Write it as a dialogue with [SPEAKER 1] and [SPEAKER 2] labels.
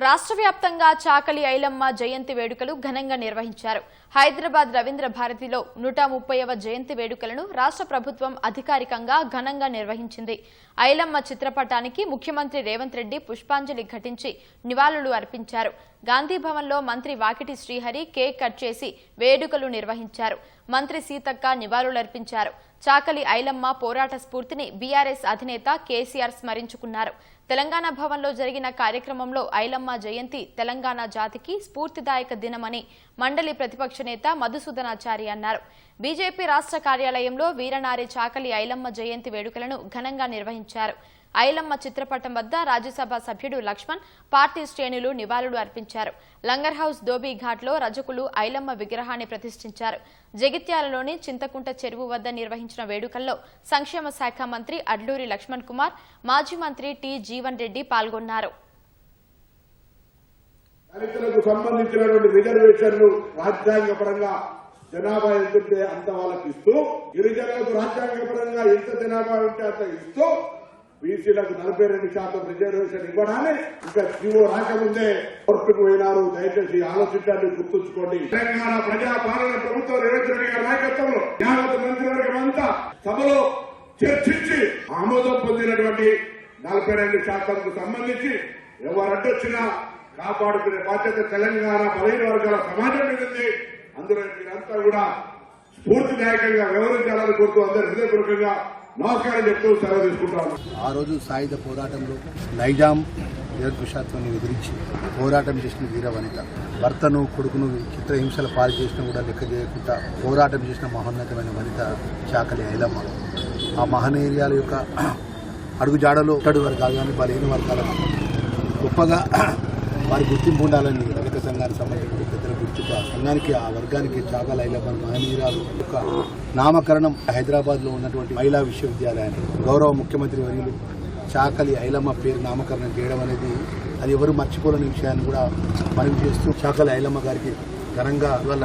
[SPEAKER 1] రాష్ట్ర వ్యాప్తంగా చాకలి ఐలమ్మ జయంతి వేడుకలు ఘనంగా నిర్వహించారు. హైదరాబాద్ రవీంద్ర భారతిలో 130వ జయంతి వేడుకలను రాష్ట్ర ప్రభుత్వం అధికారికంగా ఘనంగా నిర్వహించింది. ఐలమ్మ చిత్రపటానికి ముఖ్యమంత్రి రేవంత్ రెడ్డి పుష్పాంజలి ఘటించి నివాళులు అర్పించారు. గాంధీ భవన్లో మంత్రి వాకిటి శ్రీహరి కేక్ కట్ చేసి వేడుకలు నిర్వహించారు. మంత్రి సీతక్క నివాళులర్పించారు. చాకలి ఐలమ్మ పోరాట స్ఫూర్తిని బీఆర్ఎస్ అధినేత కేసీఆర్ స్మరించుకున్నారు. తెలంగాణ భవన్లో జరిగిన కార్యక్రమంలో ఐలమ్మ జయంతి తెలంగాణ జాతికి స్ఫూర్తిదాయక దినమని మండలి ప్రతిపక్ష నేత మధుసూదనాచారి అన్నారు. బీజేపీ రాష్ట్ర కార్యాలయంలో వీరనారి చాకలి ఐలమ్మ జయంతి వేడుకలను ఘనంగా నిర్వహించారు. ఐలమ్మ చిత్రపటం వద్ద రాజ్యసభ సభ్యుడు లక్ష్మణ్, పార్టీ శ్రేణులు నివాళులు అర్పించారు. లంగర్ హౌస్ ధోబీఘాట్లో రజకులు ఐలమ్మ విగ్రహాన్ని ప్రతిష్ఠించారు. జగిత్యాలలోని చింతకుంట చెరువు వద్ద నిర్వహించిన వేడుకల్లో సంక్షేమ శాఖ మంత్రి అడ్లూరి లక్ష్మణ్ కుమార్, మాజీ మంత్రి టి జీవన్ రెడ్డి పాల్గొన్నారు.
[SPEAKER 2] దళితులకు సంబంధించినటువంటి రిజర్వేషన్లు రాజ్యాంగపరంగా జనాభా ఎంతుంటే అంత వాళ్ళకి ఇస్తూ, గిరిజనులకు రాజ్యాంగపరంగా ఎంత జనాభా ఉంటే అంత ఇస్తూ, బీసీలకు 42% రిజర్వేషన్ ఇవ్వడాన్ని ఇంకా జీవో రాకముందే కోర్టుకు పోయినారు. దయచేసి ఆలోచించండి, గుర్తుంచుకోండి. తెలంగాణ ప్రజా పాలన ప్రభుత్వం రేవంత్ రెడ్డి గారి నాయకత్వంలో యావత్ మంత్రివర్గం అంతా సభలో చర్చించి ఆమోదం పొందినటువంటి 42%కు సంబంధించి ఎవరు అడ్డొచ్చినా కాపాడుకునే బాధ్యత తెలంగాణ బలహీన వర్గాల సమాజం మీద ఉంది. అందులో మీరంతా కూడా స్ఫూర్తిదాయకంగా వ్యవహరించాలని కోరుతూ అందరూ హృదయపూర్వకంగా నమస్కారం చెప్తూ సెలవు తీసుకుంటాను.
[SPEAKER 3] ఆ రోజు సాయుధ పోరాటంలో నైజాం నిరంకుశత్వాన్ని ఎదిరించి పోరాటం చేసిన వీర వనిత, భర్తను కొడుకును చిత్రహింసల పాలు చేసినా కూడా లెక్క చేయకుండా పోరాటం చేసిన మహోన్నతమైన వనిత చాకలి ఐలమ్మ. ఆ మహనీయుల యొక్క అడుగుజాడలో ఇక్కడి వర్గాలు కానీ బలహీన వర్గాలకు గొప్పగా వారి గుర్తింపు ఉండాలని దళిత సంఘానికి సంబంధించిన పెద్దల గుర్తింపు ఆ సంఘానికి, ఆ వర్గానికి చాకలి ఐలమ్మ మహనీయురాలు యొక్క నామకరణం హైదరాబాద్లో ఉన్నటువంటి మహిళా విశ్వవిద్యాలయాన్ని గౌరవ ముఖ్యమంత్రి వర్యులు చాకలి ఐలమ్మ పేరు నామకరణం చేయడం అనేది అది ఎవరు మర్చిపోలేని విషయాన్ని కూడా మనవి చేస్తూ చాకలి ఐలమ్మ గారికి ఘనంగా ఇవాళ